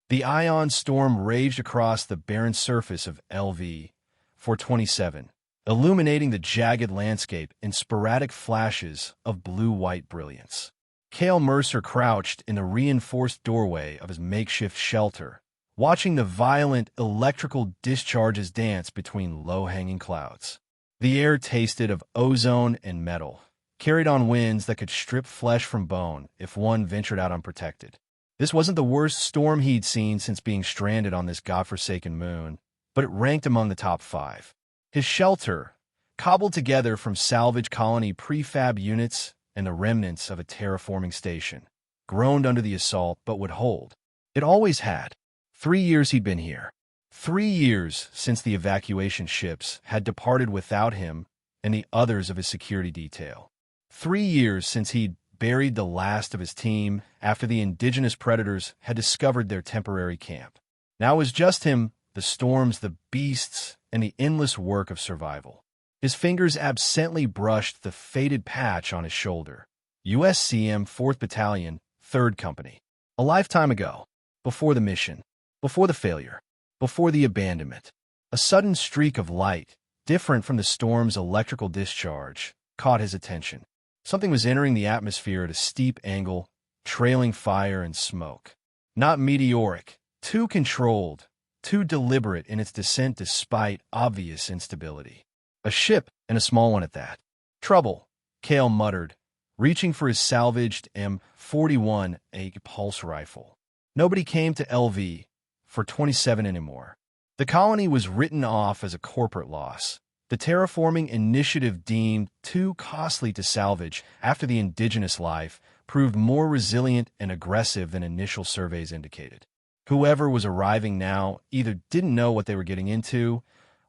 The ion storm raged across the barren surface of LV 427, illuminating the jagged landscape in sporadic flashes of blue-white brilliance. Cale Mercer crouched in the reinforced doorway of his makeshift shelter, watching the violent electrical discharges dance between low-hanging clouds. The air tasted of ozone and metal, carried on winds that could strip flesh from bone if one ventured out unprotected. This wasn't the worst storm he'd seen since being stranded on this godforsaken moon, but it ranked among the top 5. His shelter, cobbled together from salvage colony prefab units and the remnants of a terraforming station, groaned under the assault but would hold. It always had. 3 years he'd been here. 3 years since the evacuation ships had departed without him and the others of his security detail. 3 years since he'd buried the last of his team after the indigenous predators had discovered their temporary camp. Now it was just him, the storms, the beasts, and the endless work of survival. His fingers absently brushed the faded patch on his shoulder. USCM 4th Battalion, 3rd Company. A lifetime ago, before the mission, before the failure, before the abandonment. A sudden streak of light, different from the storm's electrical discharge, caught his attention. Something was entering the atmosphere at a steep angle, trailing fire and smoke. Not meteoric, too controlled, too deliberate in its descent despite obvious instability. A ship, and a small one at that. Trouble, Cale muttered, reaching for his salvaged M41A pulse rifle. Nobody came to LV 427 anymore. The colony was written off as a corporate loss. The terraforming initiative deemed too costly to salvage after the indigenous life proved more resilient and aggressive than initial surveys indicated. Whoever was arriving now either didn't know what they were getting into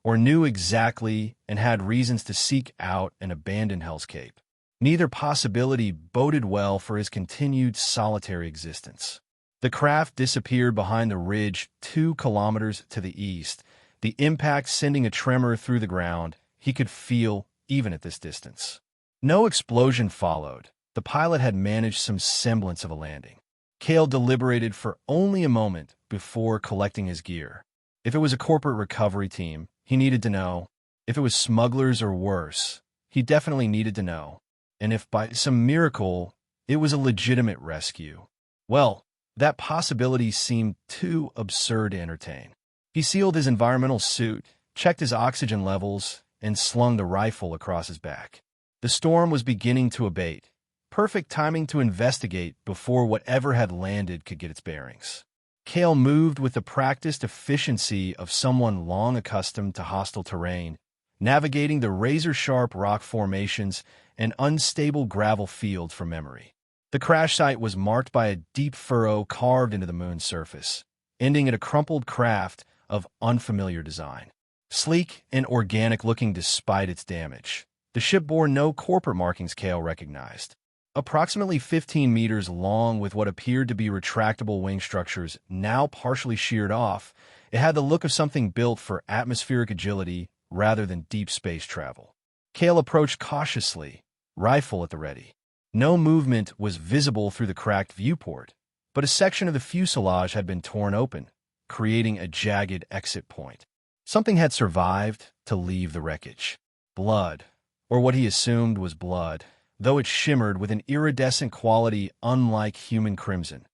or knew exactly and had reasons to seek out and abandon Hell's Cape. Neither possibility boded well for his continued solitary existence. The craft disappeared behind the ridge 2 kilometers to the east, the impact sending a tremor through the ground he could feel even at this distance. No explosion followed. The pilot had managed some semblance of a landing. Cale deliberated for only a moment before collecting his gear. If it was a corporate recovery team, he needed to know. If it was smugglers or worse, he definitely needed to know. And if by some miracle it was a legitimate rescue, well, that possibility seemed too absurd to entertain. He sealed his environmental suit, checked his oxygen levels, and slung the rifle across his back. The storm was beginning to abate. Perfect timing to investigate before whatever had landed could get its bearings. Cale moved with the practiced efficiency of someone long accustomed to hostile terrain, navigating the razor-sharp rock formations and unstable gravel fields from memory. The crash site was marked by a deep furrow carved into the moon's surface, ending at a crumpled craft of unfamiliar design. Sleek and organic-looking despite its damage, the ship bore no corporate markings Cale recognized. Approximately 15 meters long with what appeared to be retractable wing structures now partially sheared off, it had the look of something built for atmospheric agility rather than deep space travel. Cale approached cautiously, rifle at the ready. No movement was visible through the cracked viewport, but a section of the fuselage had been torn open, creating a jagged exit point. Something had survived to leave the wreckage. Blood, or what he assumed was blood, though it shimmered with an iridescent quality unlike human crimson,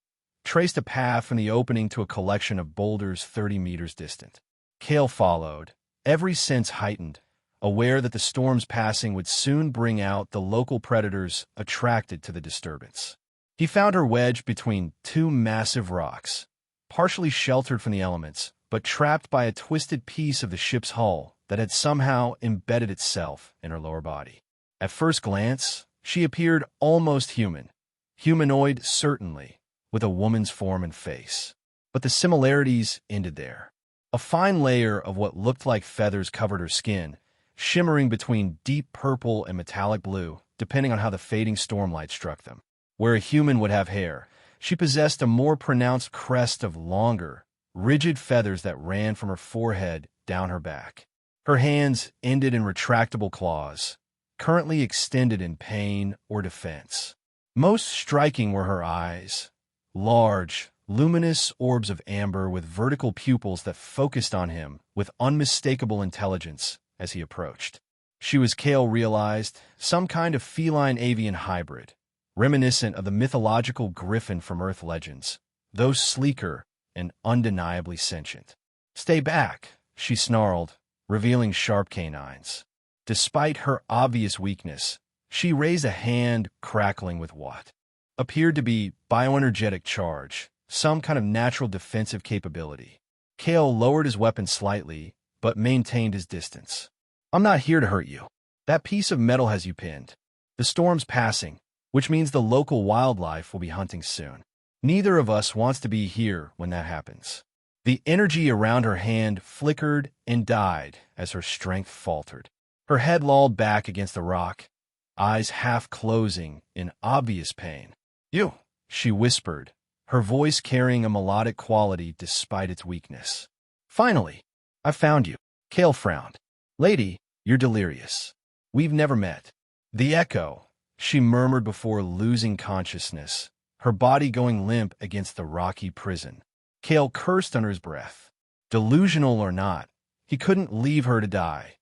traced a path from the opening to a collection of boulders 30 meters distant. Cale followed, every sense heightened, aware that the storm's passing would soon bring out the local predators attracted to the disturbance. He found her wedged between 2 massive rocks, partially sheltered from the elements, but trapped by a twisted piece of the ship's hull that had somehow embedded itself in her lower body. At first glance, she appeared almost human. Humanoid, certainly, with a woman's form and face. But the similarities ended there. A fine layer of what looked like feathers covered her skin, shimmering between deep purple and metallic blue, depending on how the fading stormlight struck them. Where a human would have hair, she possessed a more pronounced crest of longer, rigid feathers that ran from her forehead down her back. Her hands ended in retractable claws, currently extended in pain or defense. Most striking were her eyes, large, luminous orbs of amber with vertical pupils that focused on him with unmistakable intelligence as he approached. She was, Cale realized, some kind of feline-avian hybrid, reminiscent of the mythological griffin from Earth legends, though sleeker and undeniably sentient. "Stay back," she snarled, revealing sharp canines. Despite her obvious weakness, she raised a hand crackling with what appeared to be bioenergetic charge, some kind of natural defensive capability. Cale lowered his weapon slightly, but maintained his distance. "I'm not here to hurt you. That piece of metal has you pinned. The storm's passing, which means the local wildlife will be hunting soon. Neither of us wants to be here when that happens." The energy around her hand flickered and died as her strength faltered. Her head lolled back against the rock, eyes half closing in obvious pain. "You," she whispered, her voice carrying a melodic quality despite its weakness. "Finally, I found you." Cale frowned. "Lady, you're delirious. We've never met." "The echo," she murmured before losing consciousness, her body going limp against the rocky prison. Cale cursed under his breath. Delusional or not, he couldn't leave her to die.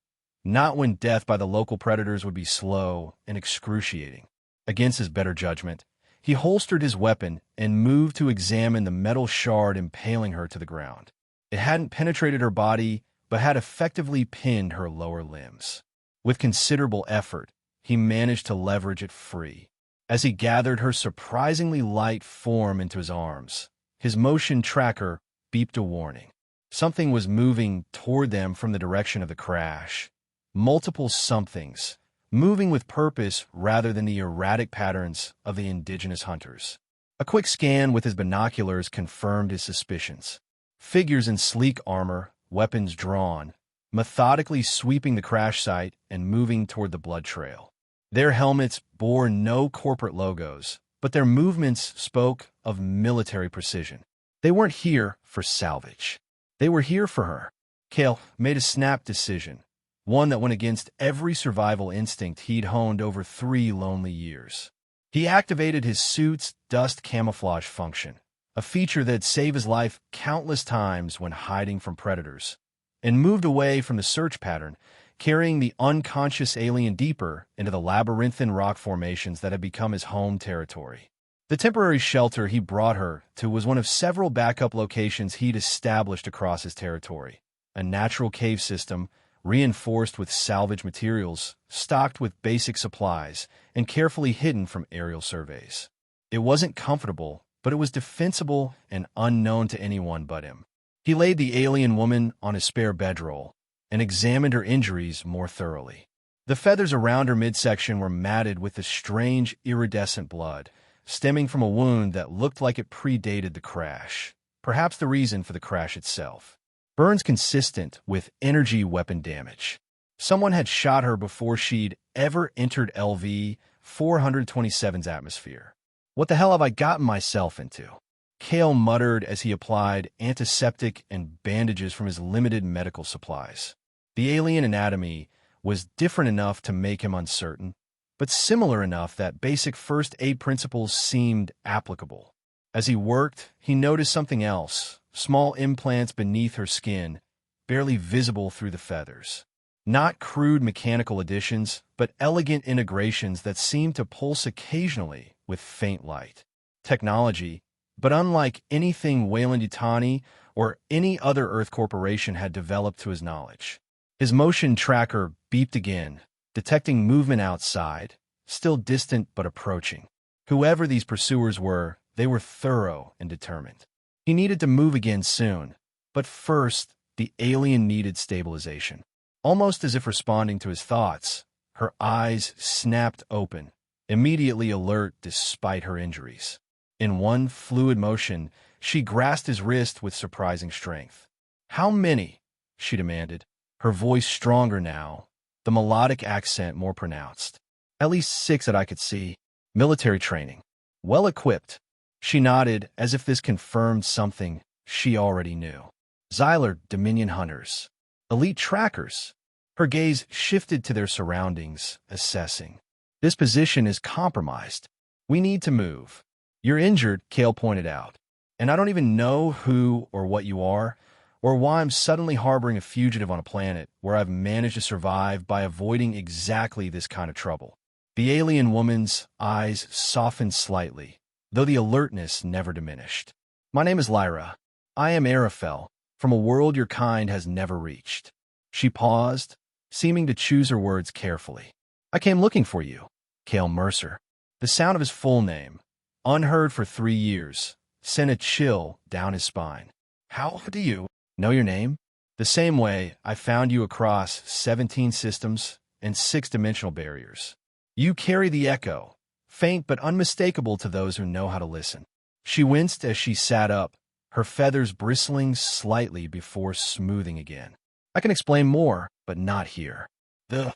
Not when death by the local predators would be slow and excruciating. Against his better judgment, he holstered his weapon and moved to examine the metal shard impaling her to the ground. It hadn't penetrated her body, but had effectively pinned her lower limbs. With considerable effort, he managed to leverage it free. As he gathered her surprisingly light form into his arms, his motion tracker beeped a warning. Something was moving toward them from the direction of the crash. Multiple somethings, moving with purpose rather than the erratic patterns of the indigenous hunters. A quick scan with his binoculars confirmed his suspicions. Figures in sleek armor, weapons drawn, methodically sweeping the crash site and moving toward the blood trail. Their helmets bore no corporate logos, but their movements spoke of military precision. They weren't here for salvage. They were here for her. Cale made a snap decision, one that went against every survival instinct he'd honed over 3 lonely years. He activated his suit's dust camouflage function, a feature that'd save his life countless times when hiding from predators, and moved away from the search pattern, carrying the unconscious alien deeper into the labyrinthine rock formations that had become his home territory. The temporary shelter he brought her to was one of several backup locations he'd established across his territory, a natural cave system reinforced with salvage materials, stocked with basic supplies, and carefully hidden from aerial surveys. It wasn't comfortable, but it was defensible and unknown to anyone but him. He laid the alien woman on his spare bedroll and examined her injuries more thoroughly. The feathers around her midsection were matted with the strange iridescent blood, stemming from a wound that looked like it predated the crash, perhaps the reason for the crash itself. Burns consistent with energy weapon damage. Someone had shot her before she'd ever entered LV 427's atmosphere. "What the hell have I gotten myself into?" Cale muttered as he applied antiseptic and bandages from his limited medical supplies. The alien anatomy was different enough to make him uncertain, but similar enough that basic first aid principles seemed applicable. As he worked, he noticed something else. Small implants beneath her skin, barely visible through the feathers. Not crude mechanical additions, but elegant integrations that seemed to pulse occasionally with faint light. Technology, but unlike anything Weyland-Yutani or any other Earth corporation had developed to his knowledge. His motion tracker beeped again, detecting movement outside, still distant but approaching. Whoever these pursuers were, they were thorough and determined. He needed to move again soon, but first, the alien needed stabilization. Almost as if responding to his thoughts, her eyes snapped open, immediately alert despite her injuries. In one fluid motion, she grasped his wrist with surprising strength. "How many?" she demanded, her voice stronger now, the melodic accent more pronounced. "At least 6 that I could see. Military training. Well equipped." She nodded as if this confirmed something she already knew. "Xyler Dominion hunters. Elite trackers." Her gaze shifted to their surroundings, assessing. "This position is compromised. We need to move." "You're injured," Cale pointed out. And I don't even know who or what you are, or why I'm suddenly harboring a fugitive on a planet where I've managed to survive by avoiding exactly this kind of trouble. The alien woman's eyes softened slightly, though the alertness never diminished. My name is Lyra. I am Arafel, from a world your kind has never reached. She paused, seeming to choose her words carefully. I came looking for you, Cale Mercer. The sound of his full name, unheard for 3 years, sent a chill down his spine. How do you know your name? The same way I found you across 17 systems and 6-dimensional barriers. You carry the echo, faint but unmistakable to those who know how to listen. She winced as she sat up, her feathers bristling slightly before smoothing again. I can explain more, but not here. The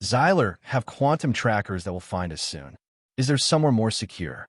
Xyler have quantum trackers that will find us soon. Is there somewhere more secure?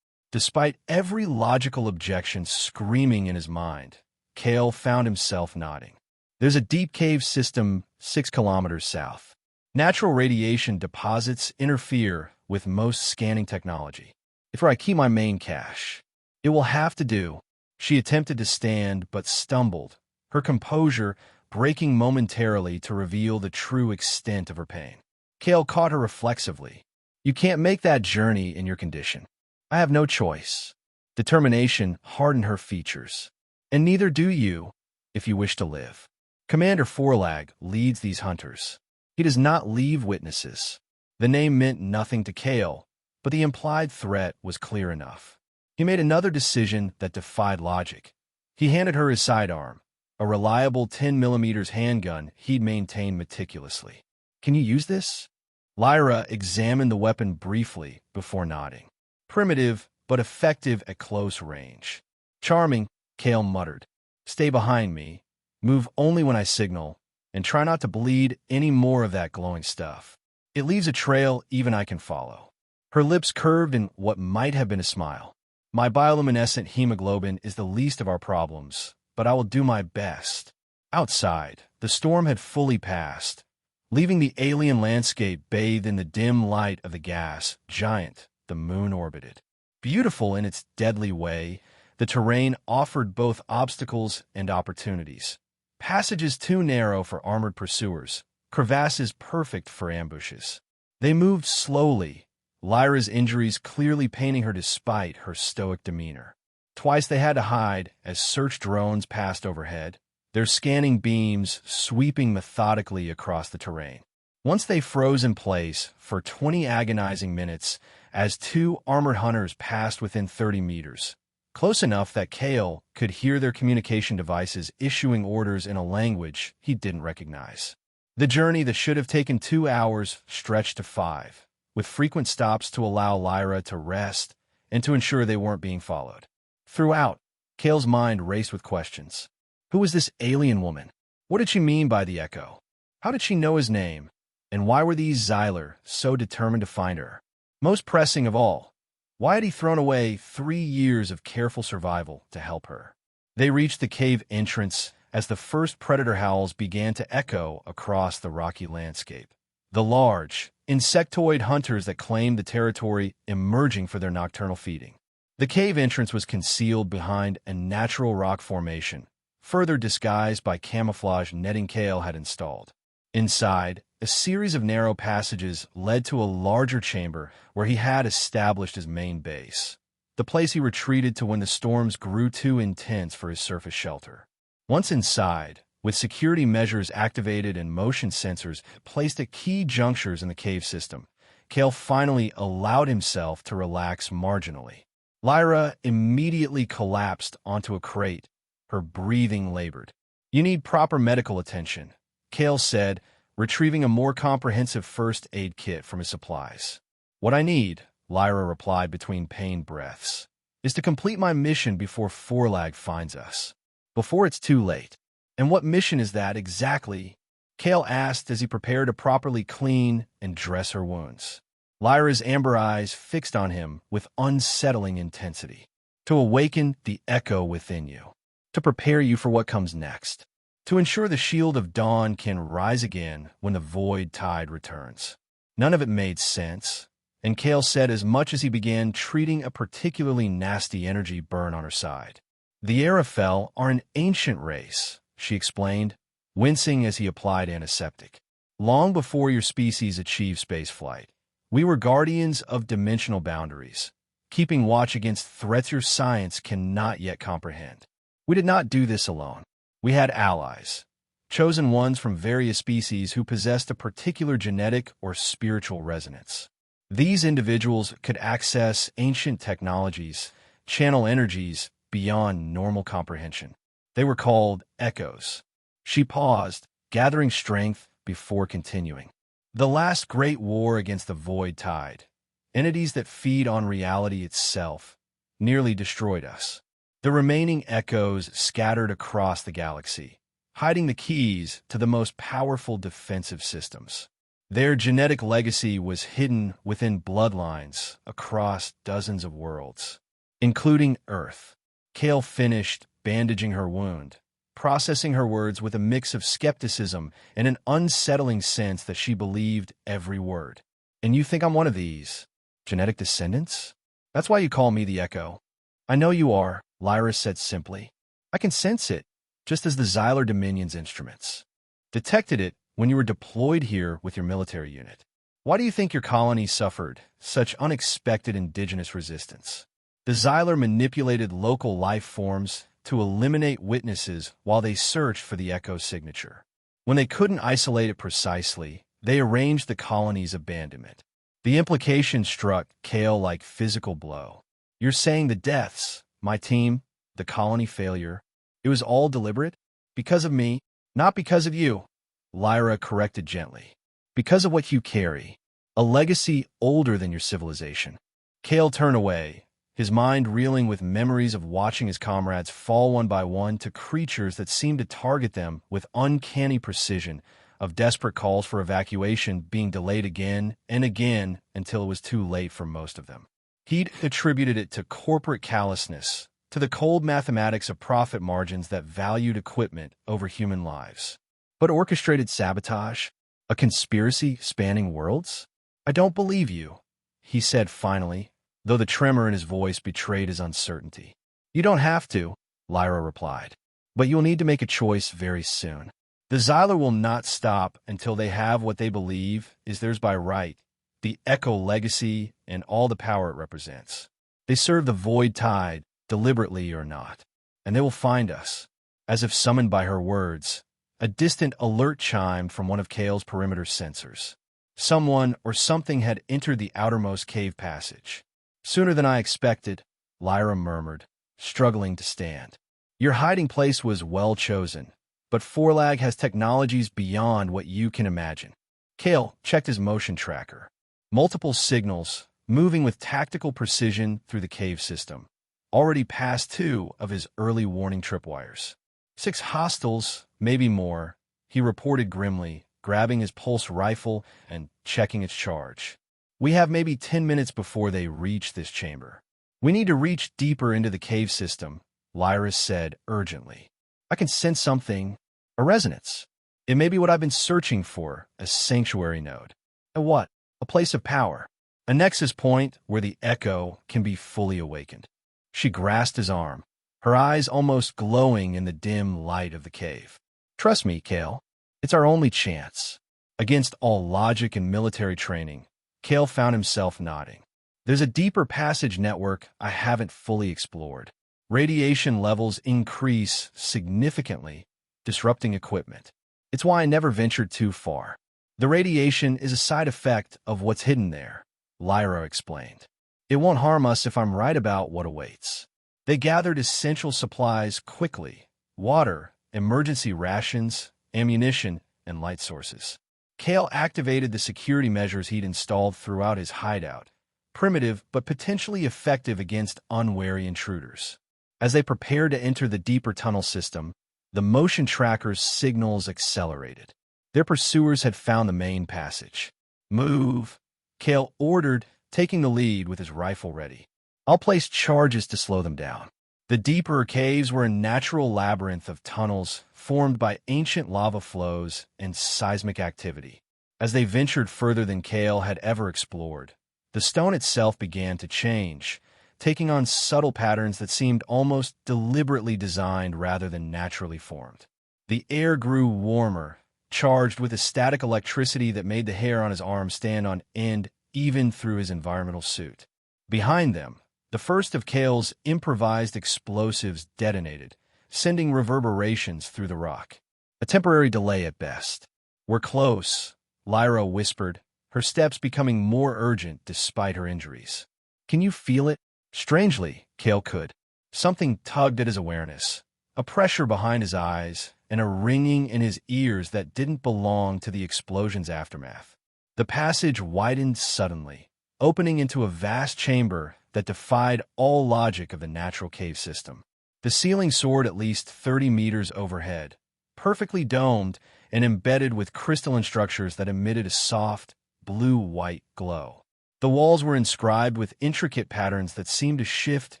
Despite every logical objection screaming in his mind, Cale found himself nodding. There's a deep cave system 6 kilometers south. Natural radiation deposits interfere with most scanning technology. If I keep my main cache, it will have to do. She attempted to stand but stumbled, her composure breaking momentarily to reveal the true extent of her pain. Cale caught her reflexively. You can't make that journey in your condition. I have no choice. Determination hardened her features. And neither do you, if you wish to live. Commander Forlag leads these hunters. He does not leave witnesses. The name meant nothing to Cale, but the implied threat was clear enough. He made another decision that defied logic. He handed her his sidearm, a reliable 10mm handgun he'd maintained meticulously. Can you use this? Lyra examined the weapon briefly before nodding. Primitive, but effective at close range. Charming, Cale muttered. Stay behind me, move only when I signal, and try not to bleed any more of that glowing stuff. It leaves a trail even I can follow. Her lips curved in what might have been a smile. My bioluminescent hemoglobin is the least of our problems, but I will do my best. Outside, the storm had fully passed, leaving the alien landscape bathed in the dim light of the gas giant the moon orbited. Beautiful in its deadly way, the terrain offered both obstacles and opportunities. Passages too narrow for armored pursuers, crevasses perfect for ambushes. They moved slowly, Lyra's injuries clearly painting her despite her stoic demeanor. Twice they had to hide as search drones passed overhead, their scanning beams sweeping methodically across the terrain. Once they froze in place for 20 agonizing minutes as 2 armored hunters passed within 30 meters, close enough that Cale could hear their communication devices issuing orders in a language he didn't recognize. The journey that should have taken 2 hours stretched to 5, with frequent stops to allow Lyra to rest and to ensure they weren't being followed. Throughout, Cale's mind raced with questions. Who was this alien woman? What did she mean by the echo? How did she know his name? And why were these Xyler so determined to find her? Most pressing of all, why had he thrown away 3 years of careful survival to help her? They reached the cave entrance as the first predator howls began to echo across the rocky landscape. The large, insectoid hunters that claimed the territory emerging for their nocturnal feeding. The cave entrance was concealed behind a natural rock formation, further disguised by camouflage netting Cale had installed. Inside, a series of narrow passages led to a larger chamber where he had established his main base, the place he retreated to when the storms grew too intense for his surface shelter. Once inside, with security measures activated and motion sensors placed at key junctures in the cave system, Cale finally allowed himself to relax marginally. Lyra immediately collapsed onto a crate, her breathing labored. You need proper medical attention, Cale said, retrieving a more comprehensive first aid kit from his supplies. What I need, Lyra replied between pained breaths, is to complete my mission before Forlag finds us. Before it's too late. And what mission is that exactly? Cale asked as he prepared to properly clean and dress her wounds. Lyra's amber eyes fixed on him with unsettling intensity. To awaken the echo within you. To prepare you for what comes next. To ensure the shield of dawn can rise again when the void tide returns. None of it made sense, and Cale said as much as he began treating a particularly nasty energy burn on her side. The Arafel are an ancient race, she explained, wincing as he applied antiseptic. Long before your species achieved spaceflight, we were guardians of dimensional boundaries, keeping watch against threats your science cannot yet comprehend. We did not do this alone. We had allies, chosen ones from various species who possessed a particular genetic or spiritual resonance. These individuals could access ancient technologies, channel energies beyond normal comprehension. They were called echoes. She paused, gathering strength before continuing. The last great war against the void tide, entities that feed on reality itself, nearly destroyed us. The remaining echoes scattered across the galaxy, hiding the keys to the most powerful defensive systems. Their genetic legacy was hidden within bloodlines across dozens of worlds, including Earth. Kale finished bandaging her wound, processing her words with a mix of skepticism and an unsettling sense that she believed every word. And you think I'm one of these genetic descendants? That's why you call me the Echo. I know you are, Lyra said simply. I can sense it, just as the Xylar Dominion's instruments detected it when you were deployed here with your military unit. Why do you think your colony suffered such unexpected indigenous resistance? The Xylar manipulated local life forms to eliminate witnesses while they searched for the Echo signature. When they couldn't isolate it precisely, they arranged the colony's abandonment. The implication struck Kale like physical blow. You're saying the deaths, my team, the colony failure, it was all deliberate? Because of me, not because of you, Lyra corrected gently. Because of what you carry, a legacy older than your civilization. Kale turned away, his mind reeling with memories of watching his comrades fall one by one to creatures that seemed to target them with uncanny precision, of desperate calls for evacuation being delayed again and again until it was too late for most of them. He'd attributed it to corporate callousness, to the cold mathematics of profit margins that valued equipment over human lives. But orchestrated sabotage? A conspiracy spanning worlds? I don't believe you, he said finally, though the tremor in his voice betrayed his uncertainty. You don't have to, Lyra replied, but you'll need to make a choice very soon. The Xylar will not stop until they have what they believe is theirs by right, the Echo legacy and all the power it represents. They serve the void tide, deliberately or not, and they will find us. As if summoned by her words, a distant alert chimed from one of Kale's perimeter sensors. Someone or something had entered the outermost cave passage. Sooner than I expected, Lyra murmured, struggling to stand. Your hiding place was well chosen, but Forlag has technologies beyond what you can imagine. Kale checked his motion tracker. Multiple signals, moving with tactical precision through the cave system, already past 2 of his early warning tripwires. 6 hostiles, maybe more, he reported grimly, grabbing his pulse rifle and checking its charge. We have maybe 10 minutes before they reach this chamber. We need to reach deeper into the cave system, Lyra said urgently. I can sense something, a resonance. It may be what I've been searching for, a sanctuary node. A what? A place of power. A nexus point where the Echo can be fully awakened. She grasped his arm, her eyes almost glowing in the dim light of the cave. Trust me, Kale. It's our only chance. Against all logic and military training, Kale found himself nodding. There's a deeper passage network I haven't fully explored. Radiation levels increase significantly, disrupting equipment. It's why I never ventured too far. The radiation is a side effect of what's hidden there, Lyra explained. It won't harm us if I'm right about what awaits. They gathered essential supplies quickly: water, emergency rations, ammunition, and light sources. Kale activated the security measures he'd installed throughout his hideout, primitive but potentially effective against unwary intruders. As they prepared to enter the deeper tunnel system, the motion tracker's signals accelerated. Their pursuers had found the main passage. Move, Kale ordered, taking the lead with his rifle ready. I'll place charges to slow them down. The deeper caves were a natural labyrinth of tunnels formed by ancient lava flows and seismic activity. As they ventured further than Kale had ever explored, the stone itself began to change, taking on subtle patterns that seemed almost deliberately designed rather than naturally formed. The air grew warmer, charged with a static electricity that made the hair on his arm stand on end even through his environmental suit. Behind them, the first of Kale's improvised explosives detonated, sending reverberations through the rock. A temporary delay at best. "We're close," Lyra whispered, her steps becoming more urgent despite her injuries. "Can you feel it?" Strangely, Kale could. Something tugged at his awareness, a pressure behind his eyes, and a ringing in his ears that didn't belong to the explosion's aftermath. The passage widened suddenly, opening into a vast chamber that defied all logic of the natural cave system. The ceiling soared at least 30 meters overhead, perfectly domed and embedded with crystalline structures that emitted a soft, blue-white glow. The walls were inscribed with intricate patterns that seemed to shift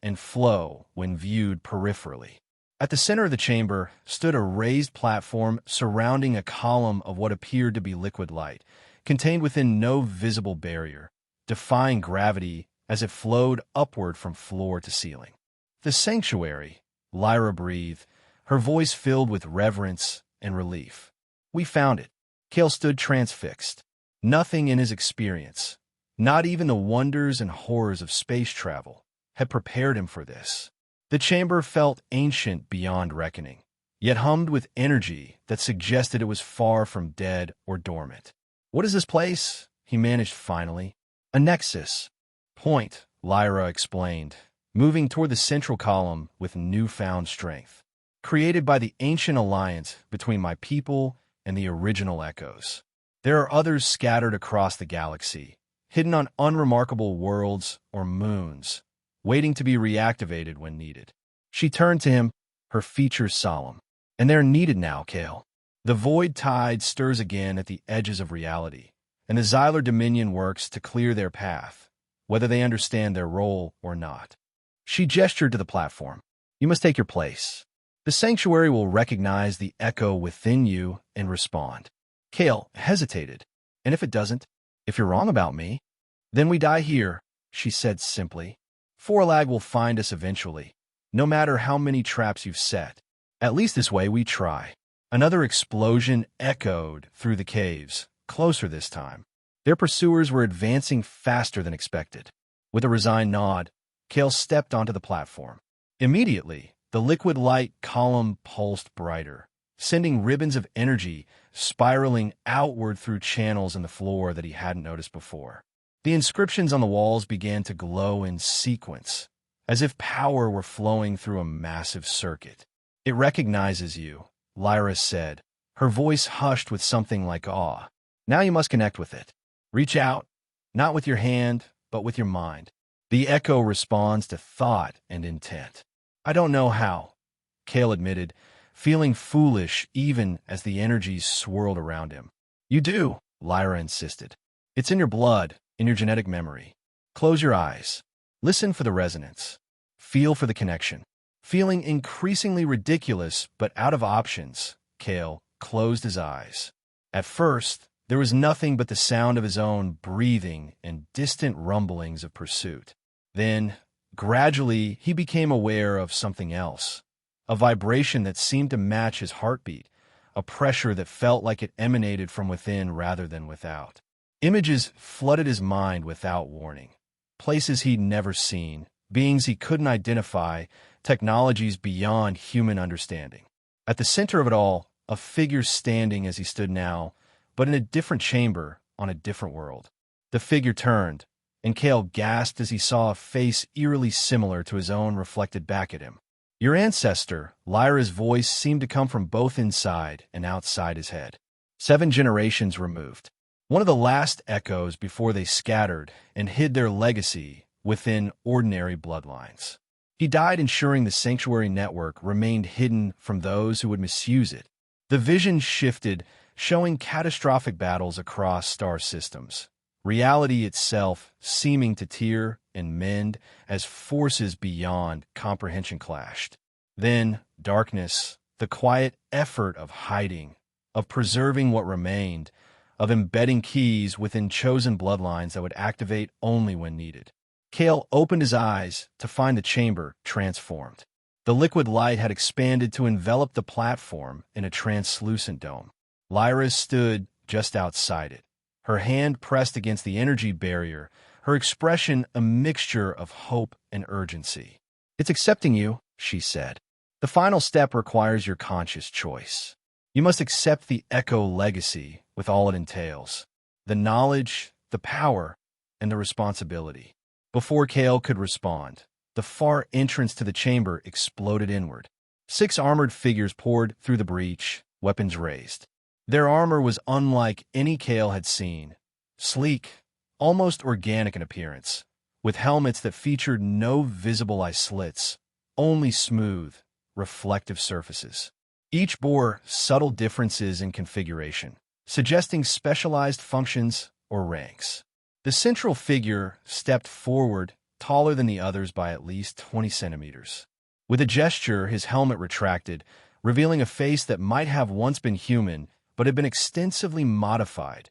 and flow when viewed peripherally. At the center of the chamber stood a raised platform surrounding a column of what appeared to be liquid light, contained within no visible barrier, defying gravity as it flowed upward from floor to ceiling. "The sanctuary," Lyra breathed, her voice filled with reverence and relief. "We found it." Kale stood transfixed. Nothing in his experience, not even the wonders and horrors of space travel, had prepared him for this. The chamber felt ancient beyond reckoning, yet hummed with energy that suggested it was far from dead or dormant. "What is this place?" he managed finally. "A nexus." "Point," Lyra explained, moving toward the central column with newfound strength. "Created by the ancient alliance between my people and the original echoes. There are others scattered across the galaxy, hidden on unremarkable worlds or moons, waiting to be reactivated when needed." She turned to him, her features solemn. "And they're needed now, Kale. The void tide stirs again at the edges of reality, and the Xylar Dominion works to clear their path, whether they understand their role or not." She gestured to the platform. "You must take your place. The sanctuary will recognize the echo within you and respond." Kale hesitated. "And if it doesn't? If you're wrong about me?" "Then we die here," she said simply. "Forlag will find us eventually, no matter how many traps you've set. At least this way we try." Another explosion echoed through the caves, closer this time. Their pursuers were advancing faster than expected. With a resigned nod, Kale stepped onto the platform. Immediately, the liquid light column pulsed brighter, sending ribbons of energy spiraling outward through channels in the floor that he hadn't noticed before. The inscriptions on the walls began to glow in sequence, as if power were flowing through a massive circuit. "It recognizes you," Lyra said, her voice hushed with something like awe. "Now you must connect with it. Reach out, not with your hand, but with your mind. The echo responds to thought and intent." "I don't know how," Kale admitted, feeling foolish even as the energies swirled around him. "You do," Lyra insisted. "It's in your blood, in your genetic memory. Close your eyes. Listen for the resonance. Feel for the connection." Feeling increasingly ridiculous but out of options, Kale closed his eyes. At first, there was nothing but the sound of his own breathing and distant rumblings of pursuit. Then, gradually, he became aware of something else. A vibration that seemed to match his heartbeat, a pressure that felt like it emanated from within rather than without. Images flooded his mind without warning. Places he'd never seen, beings he couldn't identify, technologies beyond human understanding. At the center of it all, a figure standing as he stood now, but in a different chamber, on a different world. The figure turned, and Kale gasped as he saw a face eerily similar to his own reflected back at him. "Your ancestor," Lyra's voice seemed to come from both inside and outside his head. 7 generations removed. One of the last echoes before they scattered and hid their legacy within ordinary bloodlines. He died ensuring the sanctuary network remained hidden from those who would misuse it. The vision shifted, showing catastrophic battles across star systems. Reality itself seeming to tear and mend as forces beyond comprehension clashed. Then, darkness, the quiet effort of hiding, of preserving what remained, of embedding keys within chosen bloodlines that would activate only when needed. Kale opened his eyes to find the chamber transformed. The liquid light had expanded to envelop the platform in a translucent dome. Lyra stood just outside it, her hand pressed against the energy barrier, her expression a mixture of hope and urgency. "It's accepting you," she said. "The final step requires your conscious choice. You must accept the Echo legacy with all it entails, the knowledge, the power, and the responsibility." Before Kale could respond, the far entrance to the chamber exploded inward. 6 armored figures poured through the breach, weapons raised. Their armor was unlike any Kale had seen, sleek, almost organic in appearance, with helmets that featured no visible eye slits, only smooth, reflective surfaces. Each bore subtle differences in configuration, suggesting specialized functions or ranks. The central figure stepped forward, taller than the others by at least 20 centimeters. With a gesture, his helmet retracted, revealing a face that might have once been human but had been extensively modified.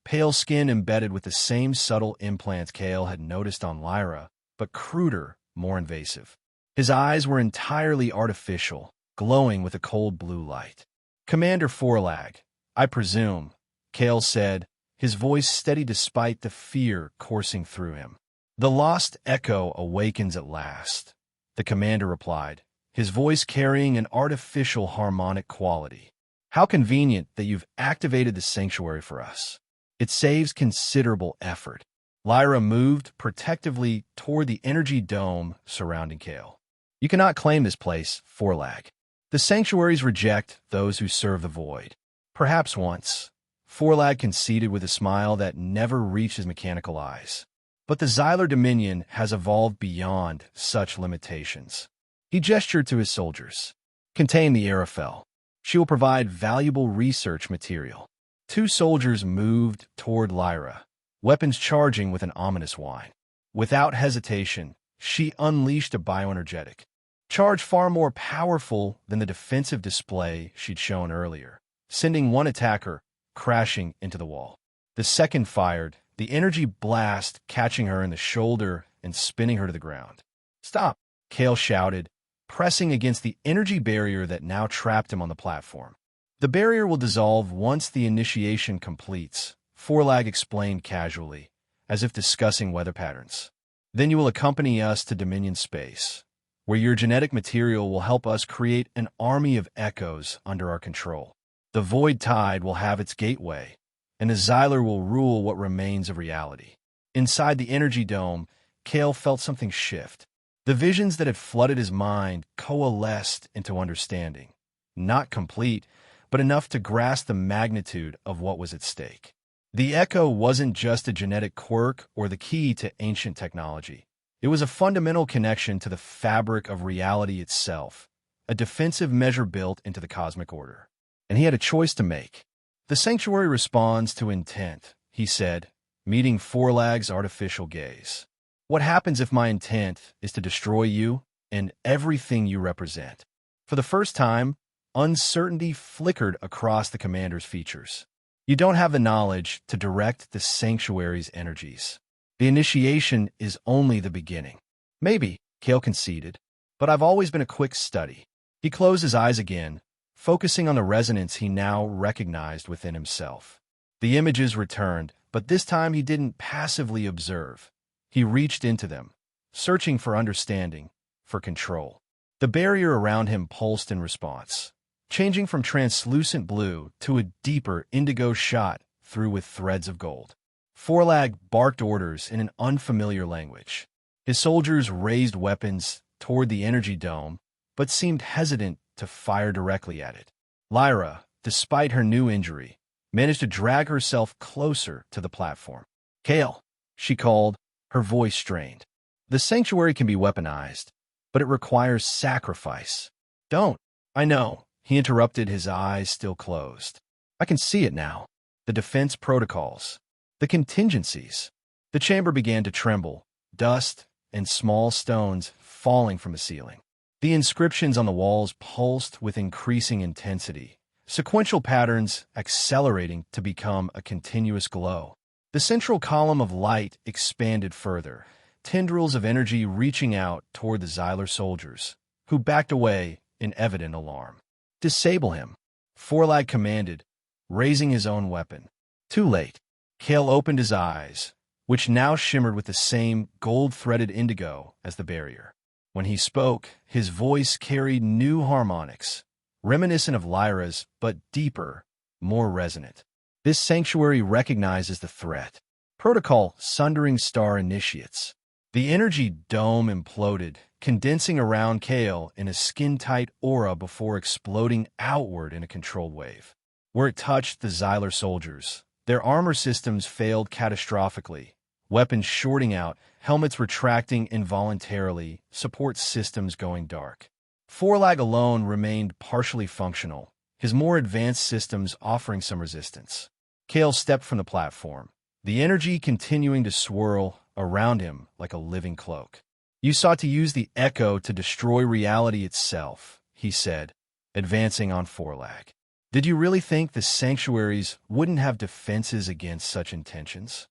Pale skin embedded with the same subtle implants Kale had noticed on Lyra, but cruder, more invasive. His eyes were entirely artificial, glowing with a cold blue light. "Commander Forlag, I presume," Kale said, his voice steady despite the fear coursing through him. "The lost Echo awakens at last," the commander replied, his voice carrying an artificial harmonic quality. "How convenient that you've activated the sanctuary for us. It saves considerable effort." Lyra moved protectively toward the energy dome surrounding Kale. "You cannot claim this place, Forlag. The sanctuaries reject those who serve the void." "Perhaps once," Forlag conceded with a smile that never reached his mechanical eyes. "But the Xylar Dominion has evolved beyond such limitations." He gestured to his soldiers. "Contain the Arafel. She will provide valuable research material." 2 soldiers moved toward Lyra, weapons charging with an ominous whine. Without hesitation, she unleashed a bioenergetic charge far more powerful than the defensive display she'd shown earlier, sending one attacker crashing into the wall. The second fired, the energy blast catching her in the shoulder and spinning her to the ground. "Stop!" Kale shouted, pressing against the energy barrier that now trapped him on the platform. "The barrier will dissolve once the initiation completes," Forlag explained casually, as if discussing weather patterns. "Then you will accompany us to Dominion space, where your genetic material will help us create an army of echoes under our control. The Void Tide will have its gateway, and the Xylar will rule what remains of reality." Inside the energy dome, Kale felt something shift. The visions that had flooded his mind coalesced into understanding, not complete, but enough to grasp the magnitude of what was at stake. The Echo wasn't just a genetic quirk or the key to ancient technology. It was a fundamental connection to the fabric of reality itself, a defensive measure built into the cosmic order. And he had a choice to make. "The sanctuary responds to intent," he said, meeting Forlag's artificial gaze. "What happens if my intent is to destroy you and everything you represent?" For the first time, uncertainty flickered across the commander's features. "You don't have the knowledge to direct the sanctuary's energies. The initiation is only the beginning." "Maybe," Kale conceded, "but I've always been a quick study." He closed his eyes again, focusing on the resonance he now recognized within himself. The images returned, but this time he didn't passively observe. He reached into them, searching for understanding, for control. The barrier around him pulsed in response, changing from translucent blue to a deeper indigo shot through with threads of gold. Forlag barked orders in an unfamiliar language. His soldiers raised weapons toward the energy dome, but seemed hesitant to fire directly at it. Lyra, despite her new injury, managed to drag herself closer to the platform. "Kale," she called, her voice strained. "The sanctuary can be weaponized, but it requires sacrifice." "Don't." "I know," he interrupted, his eyes still closed. "I can see it now. The defense protocols. The contingencies." The chamber began to tremble, dust and small stones falling from the ceiling. The inscriptions on the walls pulsed with increasing intensity, sequential patterns accelerating to become a continuous glow. The central column of light expanded further, tendrils of energy reaching out toward the Xyler soldiers, who backed away in evident alarm. "Disable him," Forlag commanded, raising his own weapon. Too late. Kale opened his eyes, which now shimmered with the same gold-threaded indigo as the barrier. When he spoke, his voice carried new harmonics, reminiscent of Lyra's, but deeper, more resonant. "This sanctuary recognizes the threat. Protocol Sundering Star Initiates." The energy dome imploded, condensing around Kale in a skin-tight aura before exploding outward in a controlled wave. Where it touched the Xyler soldiers, their armor systems failed catastrophically, weapons shorting out, helmets retracting involuntarily, support systems going dark. Forlag alone remained partially functional, his more advanced systems offering some resistance. Kale stepped from the platform, the energy continuing to swirl around him like a living cloak. "You sought to use the echo to destroy reality itself," he said, advancing on Forlag. "Did you really think the sanctuaries wouldn't have defenses against such intentions?"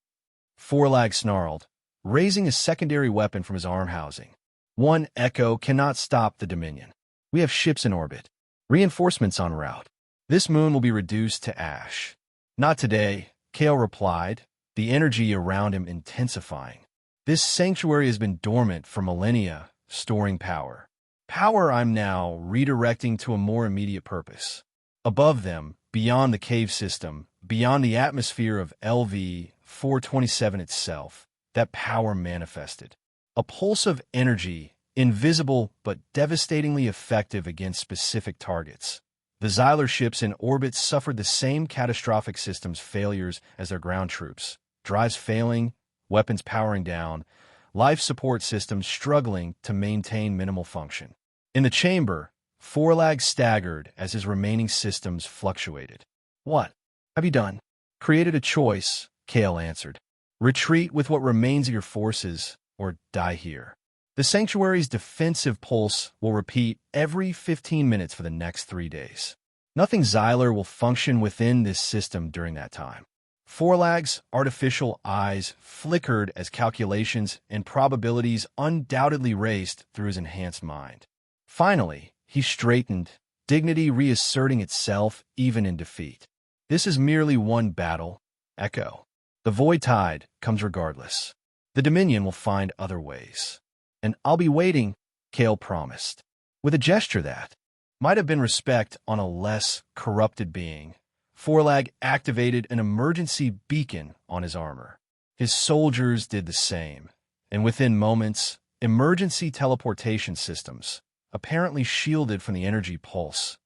Forlag snarled, raising a secondary weapon from his arm housing. "One echo cannot stop the Dominion. We have ships in orbit, reinforcements en route. This moon will be reduced to ash." "Not today," Kale replied, the energy around him intensifying. "This sanctuary has been dormant for millennia, storing power. Power I'm now redirecting to a more immediate purpose. Above them, beyond the cave system, beyond the atmosphere of LV-427 itself, that power manifested. A pulse of energy, invisible but devastatingly effective against specific targets. The Xyler ships in orbit suffered the same catastrophic systems failures as their ground troops. Drives failing, weapons powering down, life support systems struggling to maintain minimal function. In the chamber, Forlag staggered as his remaining systems fluctuated. "What have you done?" "Created a choice," Kale answered. "Retreat with what remains of your forces, or die here. The sanctuary's defensive pulse will repeat every 15 minutes for the next 3 days. Nothing Xyler will function within this system during that time." Forlag's artificial eyes flickered as calculations and probabilities undoubtedly raced through his enhanced mind. Finally, he straightened, dignity reasserting itself even in defeat. "This is merely one battle, Echo. The void tide comes regardless. The Dominion will find other ways. And I'll be waiting," Kale promised, with a gesture that might have been respect on a less corrupted being. Forlag activated an emergency beacon on his armor. His soldiers did the same, and within moments, emergency teleportation systems, apparently shielded from the energy pulse,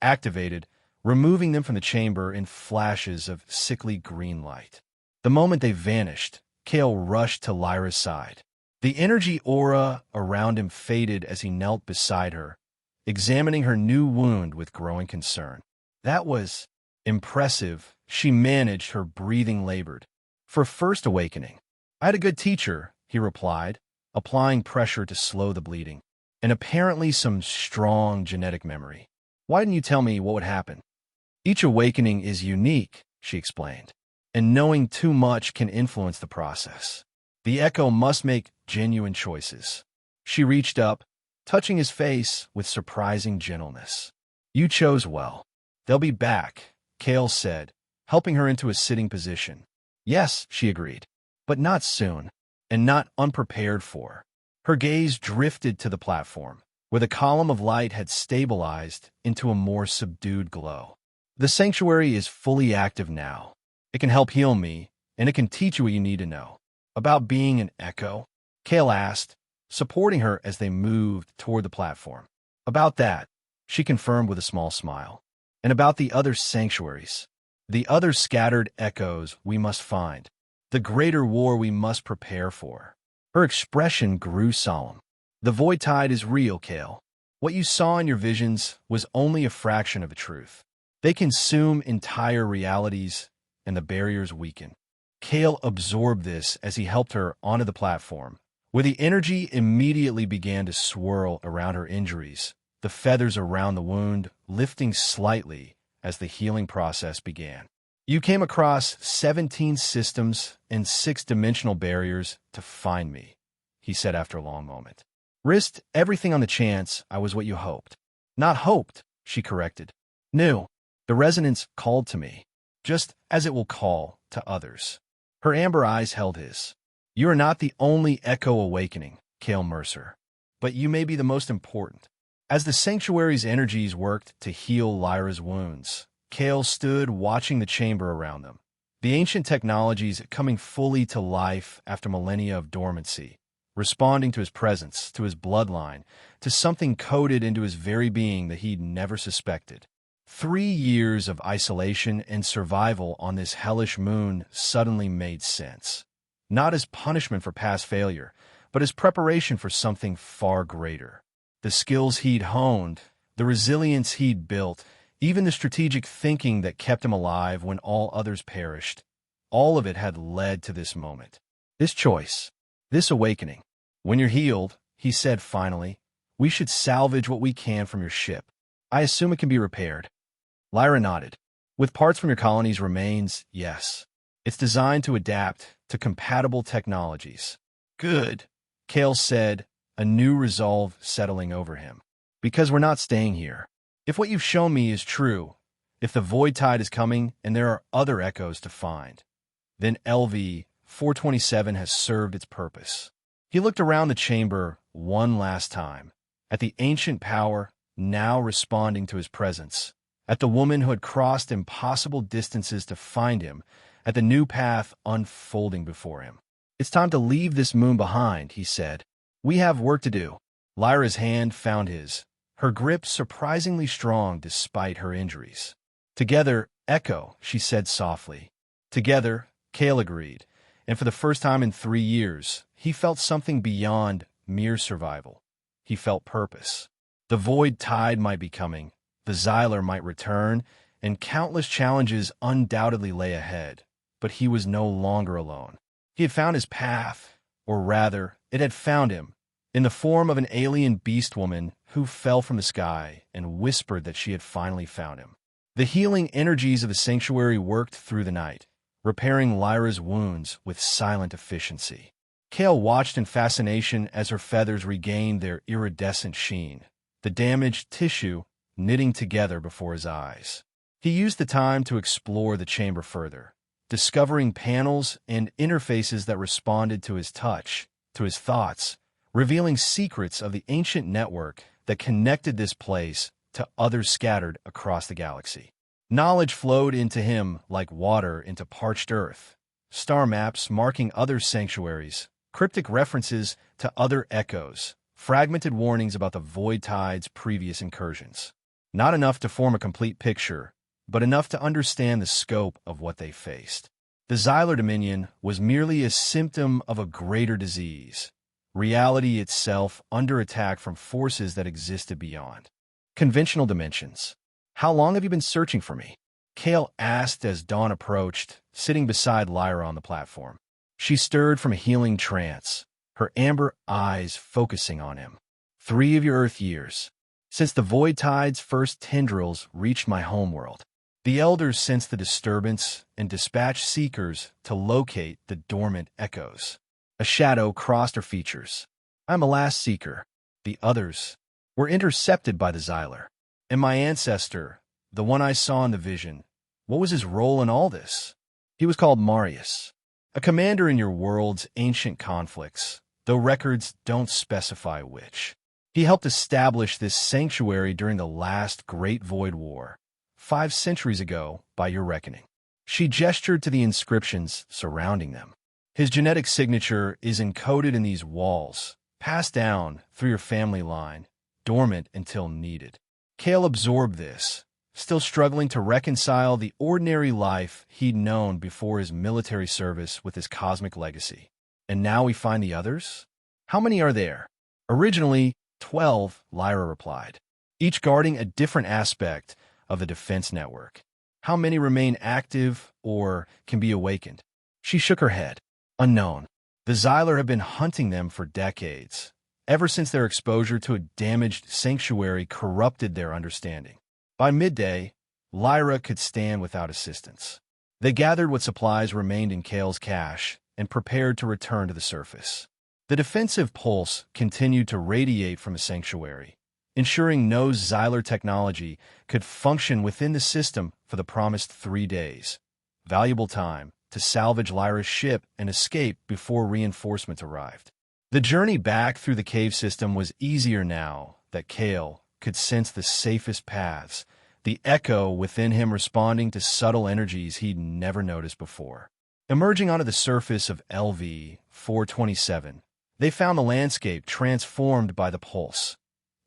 activated, removing them from the chamber in flashes of sickly green light. The moment they vanished, Kale rushed to Lyra's side. The energy aura around him faded as he knelt beside her, examining her new wound with growing concern. "That was impressive," she managed, her breathing labored. "For first awakening." "I had a good teacher," he replied, applying pressure to slow the bleeding. "And apparently some strong genetic memory. Why didn't you tell me what would happen?" "Each awakening is unique," she explained, "and knowing too much can influence the process. The Echo must make genuine choices." She reached up, touching his face with surprising gentleness. "You chose well. They'll be back," Kale said, helping her into a sitting position. "Yes," she agreed, "but not soon, and not unprepared for." Her gaze drifted to the platform, where the column of light had stabilized into a more subdued glow. "The sanctuary is fully active now. It can help heal me, and it can teach you what you need to know." "About being an Echo?" Kale asked, supporting her as they moved toward the platform. "About that," she confirmed with a small smile. "And about the other sanctuaries. The other scattered echoes we must find. The greater war we must prepare for." Her expression grew solemn. "The void tide is real, Kale. What you saw in your visions was only a fraction of the truth. They consume entire realities, and the barriers weaken." Kale absorbed this as he helped her onto the platform, where the energy immediately began to swirl around her injuries, the feathers around the wound lifting slightly as the healing process began. "You came across 17 systems and 6-dimensional barriers to find me," he said after a long moment. Risked everything on the chance I was what you hoped. Not hoped, she corrected. Knew. The resonance called to me, just as it will call to others. Her amber eyes held his. You are not the only echo awakening, Kale Mercer, but you may be the most important. As the sanctuary's energies worked to heal Lyra's wounds, Kale stood watching the chamber around them. The ancient technologies coming fully to life after millennia of dormancy, responding to his presence, to his bloodline, to something coded into his very being that he'd never suspected. 3 years of isolation and survival on this hellish moon suddenly made sense. Not as punishment for past failure, but as preparation for something far greater. The skills he'd honed, the resilience he'd built, even the strategic thinking that kept him alive when all others perished, all of it had led to this moment. This choice, this awakening. When you're healed, he said finally, we should salvage what we can from your ship. I assume it can be repaired. Lyra nodded. With parts from your colony's remains, yes. It's designed to adapt to compatible technologies. Good, Kale said, a new resolve settling over him. Because we're not staying here. If what you've shown me is true, if the void tide is coming and there are other echoes to find, then LV-427 has served its purpose. He looked around the chamber one last time, at the ancient power now responding to his presence, at the woman who had crossed impossible distances to find him, at the new path unfolding before him. It's time to leave this moon behind, he said. We have work to do. Lyra's hand found his, her grip surprisingly strong despite her injuries. Together, Echo, she said softly. Together, Kale agreed, and for the first time in 3 years, he felt something beyond mere survival. He felt purpose. The void tide might be coming, the Xyler might return, and countless challenges undoubtedly lay ahead, but he was no longer alone. He had found his path, or rather, it had found him, in the form of an alien Beastwoman who fell from the sky and whispered that she had finally found him. The healing energies of the sanctuary worked through the night, repairing Lyra's wounds with silent efficiency. Kale watched in fascination as her feathers regained their iridescent sheen, the damaged tissue knitting together before his eyes. He used the time to explore the chamber further, discovering panels and interfaces that responded to his touch, to his thoughts, revealing secrets of the ancient network that connected this place to others scattered across the galaxy. Knowledge flowed into him like water into parched earth, star maps marking other sanctuaries, cryptic references to other echoes, fragmented warnings about the void tide's previous incursions. Not enough to form a complete picture, but enough to understand the scope of what they faced. The Xyler Dominion was merely a symptom of a greater disease, reality itself under attack from forces that existed beyond. Conventional dimensions. How long have you been searching for me? Kale asked as dawn approached, sitting beside Lyra on the platform. She stirred from a healing trance, her amber eyes focusing on him. 3 of your Earth years, since the void tide's first tendrils reached my homeworld. The elders sensed the disturbance and dispatched seekers to locate the dormant echoes. A shadow crossed her features. I'm a last seeker. The others were intercepted by the Xyler. And my ancestor, the one I saw in the vision, what was his role in all this? He was called Marius, a commander in your world's ancient conflicts, though records don't specify which. He helped establish this sanctuary during the last Great Void War, 5 centuries ago by your reckoning. She gestured to the inscriptions surrounding them. His genetic signature is encoded in these walls, passed down through your family line, dormant until needed. Kale absorbed this, still struggling to reconcile the ordinary life he'd known before his military service with his cosmic legacy. And now we find the others? How many are there? Originally, 12, Lyra replied, each guarding a different aspect of the defense network. How many remain active or can be awakened? She shook her head. Unknown. The Xyler have been hunting them for decades, ever since their exposure to a damaged sanctuary corrupted their understanding. By midday, Lyra could stand without assistance. They gathered what supplies remained in Kale's cache and prepared to return to the surface. The defensive pulse continued to radiate from the sanctuary, ensuring no Xylar technology could function within the system for the promised 3 days. Valuable time to salvage Lyra's ship and escape before reinforcements arrived. The journey back through the cave system was easier now that Kale could sense the safest paths, the echo within him responding to subtle energies he'd never noticed before. Emerging onto the surface of LV-427, they found the landscape transformed by the pulse.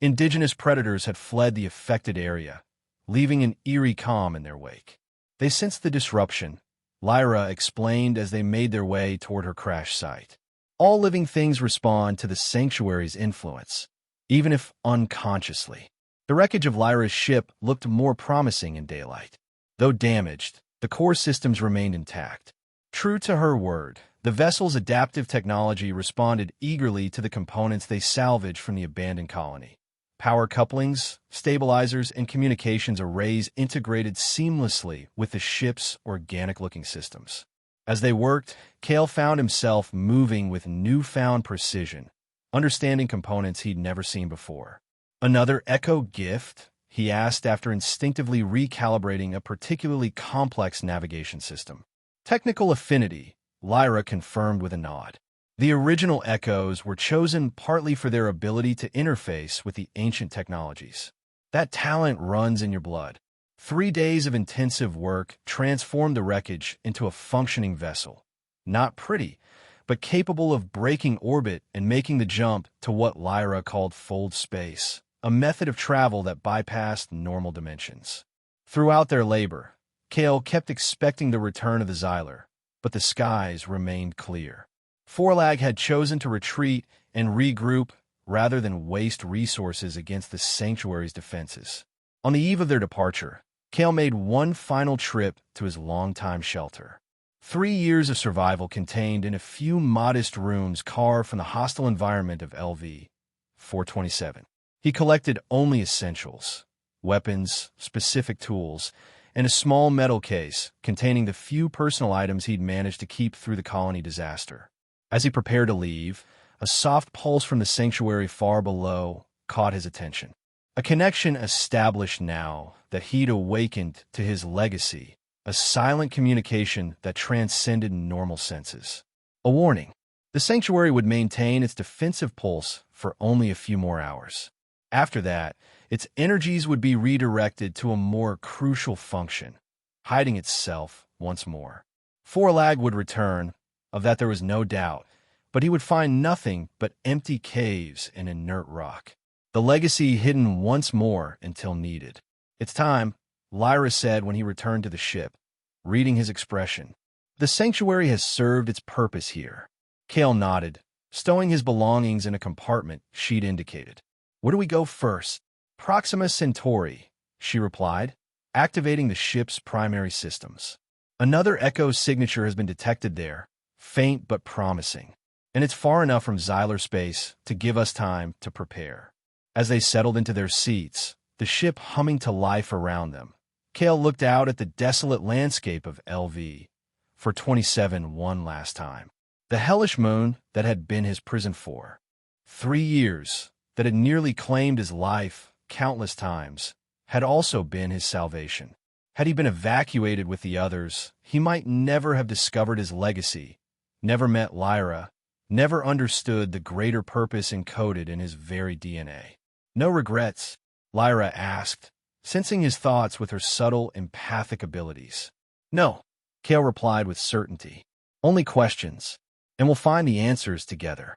Indigenous predators had fled the affected area, leaving an eerie calm in their wake. They sensed the disruption, Lyra explained as they made their way toward her crash site. All living things respond to the sanctuary's influence, even if unconsciously. The wreckage of Lyra's ship looked more promising in daylight. Though damaged, the core systems remained intact. True to her word, the vessel's adaptive technology responded eagerly to the components they salvaged from the abandoned colony. Power couplings, stabilizers, and communications arrays integrated seamlessly with the ship's organic-looking systems. As they worked, Kale found himself moving with newfound precision, understanding components he'd never seen before. "Another Echo gift?" he asked after instinctively recalibrating a particularly complex navigation system. "Technical affinity," Lyra confirmed with a nod. The original Echoes were chosen partly for their ability to interface with the ancient technologies. That talent runs in your blood. 3 days of intensive work transformed the wreckage into a functioning vessel. Not pretty, but capable of breaking orbit and making the jump to what Lyra called fold space, a method of travel that bypassed normal dimensions. Throughout their labor, Kale kept expecting the return of the Xylar, but the skies remained clear. Forlag had chosen to retreat and regroup rather than waste resources against the sanctuary's defenses. On the eve of their departure, Kale made one final trip to his longtime shelter. 3 years of survival contained in a few modest rooms carved from the hostile environment of LV-427. He collected only essentials, weapons, specific tools, and a small metal case containing the few personal items he'd managed to keep through the colony disaster. As he prepared to leave, a soft pulse from the sanctuary far below caught his attention. A connection established now that he'd awakened to his legacy, a silent communication that transcended normal senses. A warning. The sanctuary would maintain its defensive pulse for only a few more hours. After that, its energies would be redirected to a more crucial function, hiding itself once more. Forlag would return, of that there was no doubt, but he would find nothing but empty caves and inert rock. The legacy hidden once more until needed. "It's time," Lyra said when he returned to the ship, reading his expression. "The sanctuary has served its purpose here." Kale nodded, stowing his belongings in a compartment she'd indicated. "Where do we go first?" "Proxima Centauri," she replied, activating the ship's primary systems. "Another Echo signature has been detected there, faint but promising, and it's far enough from Xylar space to give us time to prepare." As they settled into their seats, the ship humming to life around them, Kale looked out at the desolate landscape of LV-427 one last time. The hellish moon that had been his prison for 3 years, that had nearly claimed his life countless times, had also been his salvation. Had he been evacuated with the others, he might never have discovered his legacy, never met Lyra, never understood the greater purpose encoded in his very DNA. "No regrets?" Lyra asked, sensing his thoughts with her subtle, empathic abilities. "No," Kale replied with certainty. "Only questions, and we'll find the answers together."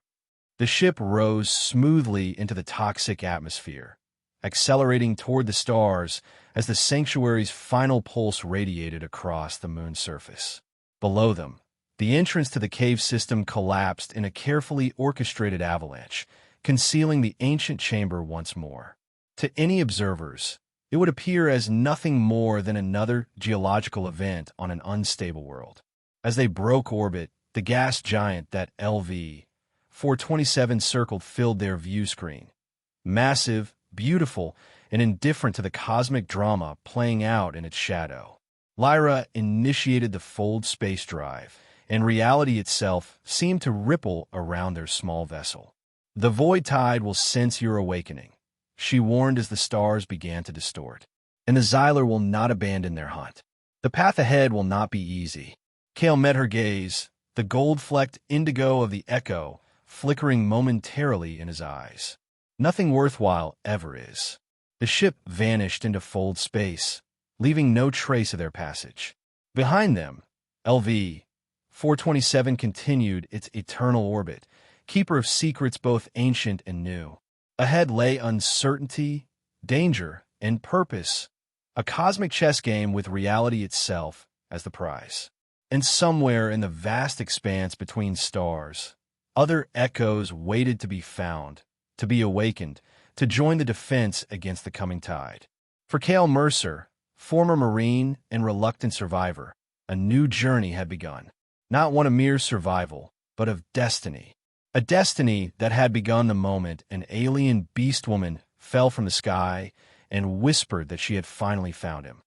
The ship rose smoothly into the toxic atmosphere, accelerating toward the stars as the sanctuary's final pulse radiated across the moon's surface. Below them, the entrance to the cave system collapsed in a carefully orchestrated avalanche, concealing the ancient chamber once more. To any observers, it would appear as nothing more than another geological event on an unstable world. As they broke orbit, the gas giant that LV-427 circled filled their view screen. Massive, beautiful, and indifferent to the cosmic drama playing out in its shadow. Lyra initiated the fold space drive, and reality itself seemed to ripple around their small vessel. "The void tide will sense your awakening," she warned as the stars began to distort. "And the Xyler will not abandon their hunt. The path ahead will not be easy." Kale met her gaze, the gold-flecked indigo of the Echo flickering momentarily in his eyes. "Nothing worthwhile ever is." The ship vanished into fold space, leaving no trace of their passage. Behind them, LV 427 continued its eternal orbit, keeper of secrets both ancient and new. Ahead lay uncertainty, danger, and purpose, a cosmic chess game with reality itself as the prize. And somewhere in the vast expanse between stars, other echoes waited to be found, to be awakened, to join the defense against the coming tide. For Cale Mercer, former Marine and reluctant survivor, a new journey had begun. Not one of mere survival, but of destiny. A destiny that had begun the moment an alien Beastwoman fell from the sky and whispered that she had finally found him.